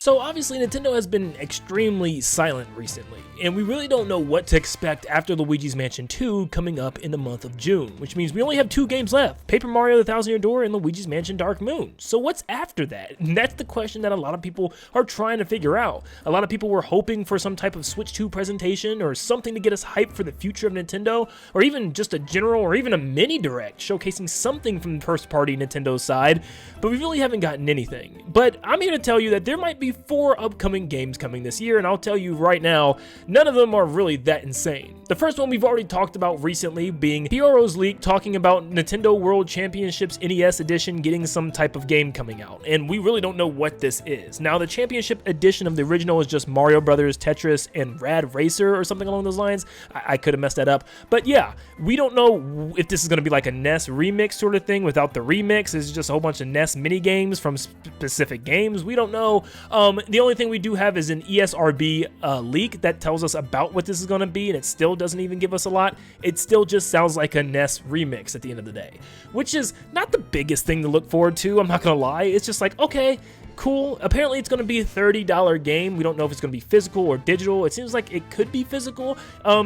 So obviously Nintendo has been extremely silent recently, and we really don't know what to expect after Luigi's Mansion 2 coming up in the month of June, which means we only have 2 games left, Paper Mario: The Thousand Year Door and Luigi's Mansion Dark Moon. So what's after that? And that's the question that a lot of people are trying to figure out. A lot of people were hoping for some type of Switch 2 presentation or something to get us hyped for the future of Nintendo, or even just a general or even a mini direct showcasing something from the first party Nintendo's side, but we really haven't gotten anything. But I'm here to tell you that there might be 4 upcoming games coming this year, and I'll tell you right now, none of them are really that insane. The first one we've already talked about recently being Pyro's leak talking about Nintendo World Championships NES Edition getting some type of game coming out, and we really don't know what this is. Now, the Championship Edition of the original is just Mario Brothers, Tetris, and Rad Racer or something along those lines. I could have messed that up, but yeah, we don't know if this is going to be like a NES remix sort of thing without the remix. It's just a whole bunch of NES mini games from specific games. We don't know. The only thing we do have is an ESRB leak that tells us about what this is going to be, and it still doesn't even give us a lot. It still just sounds like a NES remix at the end of the day, which is not the biggest thing to look forward to, I'm not gonna lie. It's just like, okay, cool. Apparently it's going to be a $30 game. We don't know if it's going to be physical or digital. It seems like it could be physical.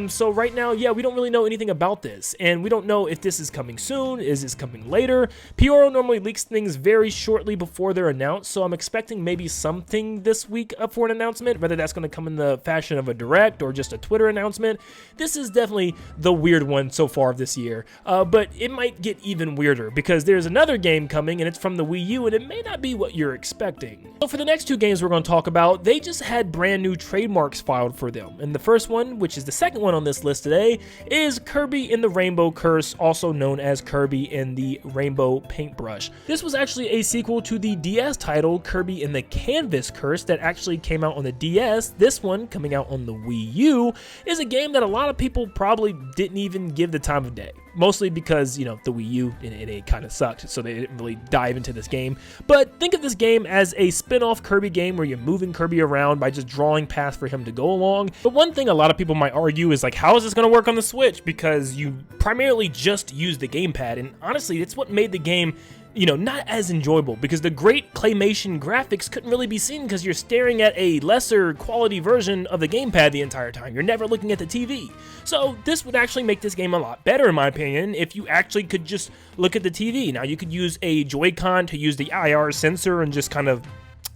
So right now, yeah, we don't really know anything about this, and we don't know if this is coming soon. Is this coming later? Pyro normally leaks things very shortly before they're announced, so I'm expecting maybe something this week up for an announcement, whether that's going to come in the fashion of a direct or just a Twitter announcement. This is definitely the weird one so far of this year, but it might get even weirder because there's another game coming, and it's from the Wii U, and it may not be what you're expecting. So for the next 2 games we're going to talk about, they just had brand new trademarks filed for them. And the first one, which is the second one on this list today, is Kirby and the Rainbow Curse, also known as Kirby and the Rainbow Paintbrush. This was actually a sequel to the DS title Kirby and the Canvas Curse that actually came out on the DS. This one, coming out on the Wii U, is a game that a lot of people probably didn't even give the time of day. Mostly because, you know, the Wii U, it kind of sucked, so they didn't really dive into this game. But think of this game as a spin-off Kirby game where you're moving Kirby around by just drawing paths for him to go along. But one thing a lot of people might argue is like, how is this going to work on the Switch? Because you primarily just use the gamepad, and honestly, it's what made the game, you know, not as enjoyable, because the great claymation graphics couldn't really be seen because you're staring at a lesser quality version of the gamepad the entire time. You're never looking at the TV. So this would actually make this game a lot better, in my opinion, if you actually could just look at the TV. Now, you could use a Joy-Con to use the IR sensor and just kind of,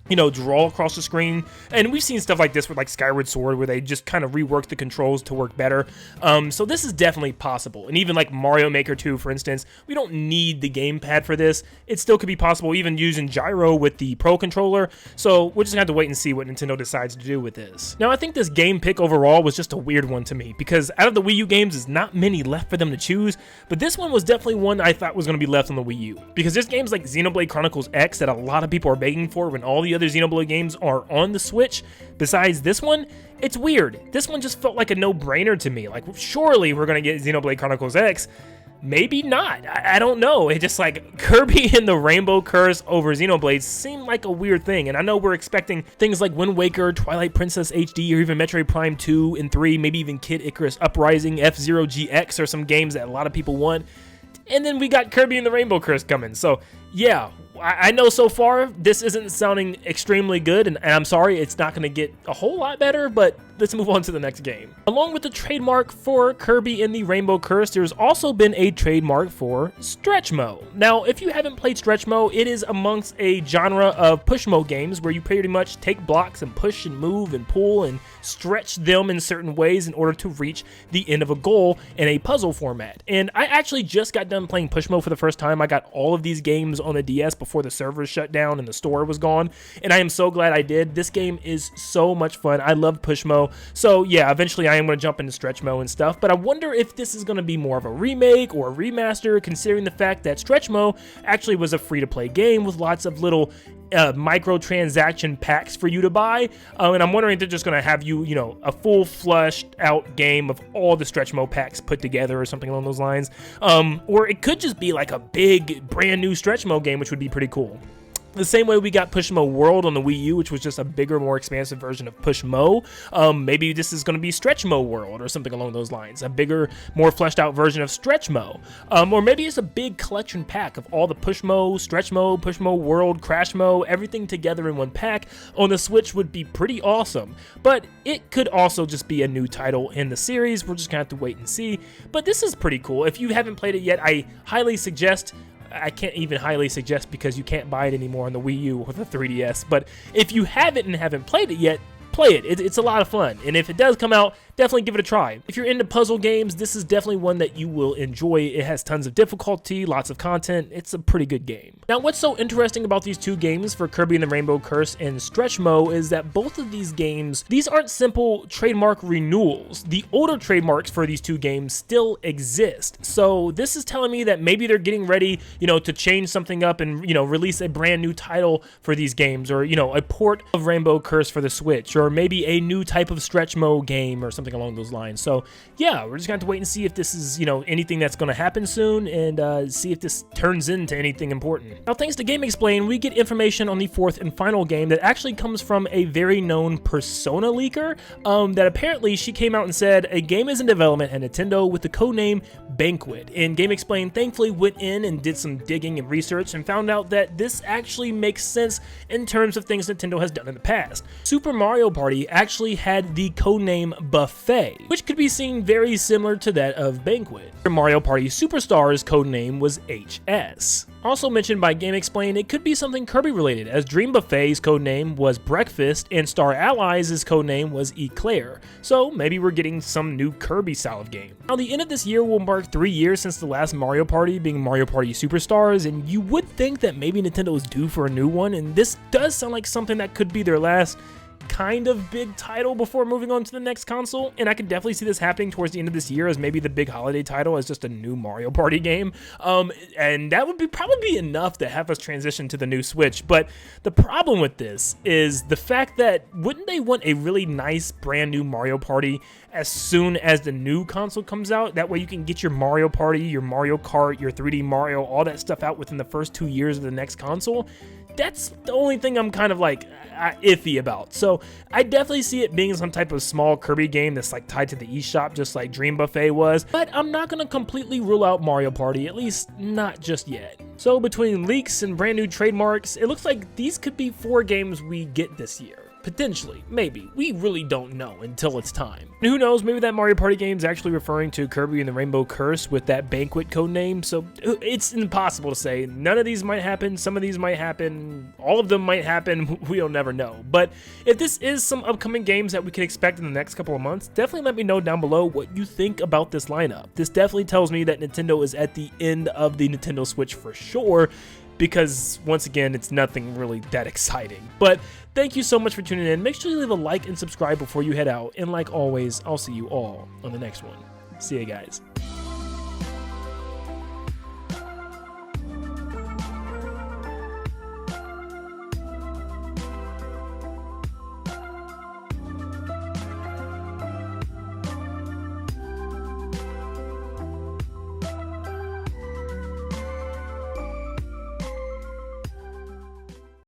you know, draw across the screen. And we've seen stuff like this with like Skyward Sword, where they just kind of rework the controls to work better. So this is definitely possible. And even like Mario Maker 2, for instance, we don't need the gamepad for this. It still could be possible even using gyro with the Pro Controller. So we're just gonna have to wait and see what Nintendo decides to do with this. Now, I think this game pick overall was just a weird one to me, because out of the Wii U games, there's not many left for them to choose, but this one was definitely one I thought was gonna be left on the Wii U, because there's games like Xenoblade Chronicles X that a lot of people are begging for when all the other Xenoblade games are on the Switch. Besides this one, it's weird. This one just felt like a no-brainer to me. Like, surely we're gonna get Xenoblade Chronicles X. Maybe not. I don't know. It just like Kirby and the Rainbow Curse over Xenoblade seemed like a weird thing. And I know we're expecting things like Wind Waker, Twilight Princess HD, or even Metroid Prime 2 and 3, maybe even Kid Icarus Uprising, F-Zero GX, or some games that a lot of people want. And then we got Kirby and the Rainbow Curse coming. So yeah, I know so far this isn't sounding extremely good, and I'm sorry, it's not going to get a whole lot better, but let's move on to the next game. Along with the trademark for Kirby and the Rainbow Curse, there's also been a trademark for Stretch-Mo. Now, if you haven't played Stretch-Mo, it is amongst a genre of push-mo games where you pretty much take blocks and push and move and pull and stretch them in certain ways in order to reach the end of a goal in a puzzle format. And I actually just got done playing Pushmo for the first time. I got all of these games on the DS before the servers shut down and the store was gone, and I am so glad I did. This game is so much fun. I love Pushmo. So yeah, eventually I am going to jump into Stretch-Mo and stuff, but I wonder if this is going to be more of a remake or a remaster, considering the fact that Stretch-Mo actually was a free-to-play game with lots of little microtransaction packs for you to buy, and I'm wondering if they're just going to have you know, a full flushed out game of all the Stretch-Mo packs put together or something along those lines, or it could just be like a big brand new Stretch-Mo game, which would be pretty cool. The same way we got Pushmo World on the Wii U, which was just a bigger, more expansive version of Pushmo. Maybe this is going to be Stretchmo World or something along those lines. A bigger, more fleshed out version of Stretchmo. Or maybe it's a big collection pack of all the Pushmo, Stretchmo, Pushmo World, Crashmo, everything together in one pack on the Switch would be pretty awesome. But it could also just be a new title in the series. We're just going to have to wait and see. But this is pretty cool. If you haven't played it yet, I highly suggest. I can't even highly suggest because you can't buy it anymore on the Wii U or the 3DS. But if you have it and haven't played it yet, play it. It's a lot of fun. And if it does come out, definitely give it a try. If you're into puzzle games, this is definitely one that you will enjoy. It has tons of difficulty, lots of content. It's a pretty good game. Now, what's so interesting about these two games for Kirby and the Rainbow Curse and Stretchmo is that both of these games, these aren't simple trademark renewals. The older trademarks for these two games still exist. So this is telling me that maybe they're getting ready, to change something up and, release a brand new title for these games, or, a port of Rainbow Curse for the Switch, or maybe a new type of Stretchmo game or something along those lines. So yeah, we're just going to have to wait and see if this is, anything that's going to happen soon, and see if this turns into anything important. Now, thanks to GameXplain, we get information on the fourth and final game that actually comes from a very known Persona leaker, that apparently she came out and said a game is in development at Nintendo with the codename Banquet. And GameXplain thankfully went in and did some digging and research and found out that this actually makes sense in terms of things Nintendo has done in the past. Super Mario Party actually had the codename Buffet, which could be seen very similar to that of Banquet. Mario Party Superstar's codename was HS. Also mentioned by GameXplain, it could be something Kirby related, as Dream Buffet's codename was Breakfast and Star Allies' codename was Eclair. So maybe we're getting some new Kirby style of game. Now, the end of this year will mark 3 years since the last Mario Party, being Mario Party Superstars, and you would think that maybe Nintendo is due for a new one, and this does sound like something that could be their last kind of big title before moving on to the next console, and I could definitely see this happening towards the end of this year as maybe the big holiday title as just a new Mario Party game, and that would probably be enough to have us transition to the new Switch. But the problem with this is the fact that wouldn't they want a really nice brand new Mario Party as soon as the new console comes out? That way you can get your Mario Party, your Mario Kart, your 3D Mario, all that stuff out within the first 2 years of the next console. That's the only thing I'm kind of like iffy about. So I definitely see it being some type of small Kirby game that's like tied to the eShop, just like Dream Buffet was. But I'm not going to completely rule out Mario Party, at least not just yet. So between leaks and brand new trademarks, it looks like these could be 4 games we get this year. Potentially, maybe. We really don't know until it's time. And who knows, maybe that Mario Party game is actually referring to Kirby and the Rainbow Curse with that Banquet codename, so it's impossible to say. None of these might happen, some of these might happen, all of them might happen, we'll never know. But if this is some upcoming games that we can expect in the next couple of months, definitely let me know down below what you think about this lineup. This definitely tells me that Nintendo is at the end of the Nintendo Switch for sure, because once again, it's nothing really that exciting. But thank you so much for tuning in. Make sure you leave a like and subscribe before you head out. And like always, I'll see you all on the next one. See you guys.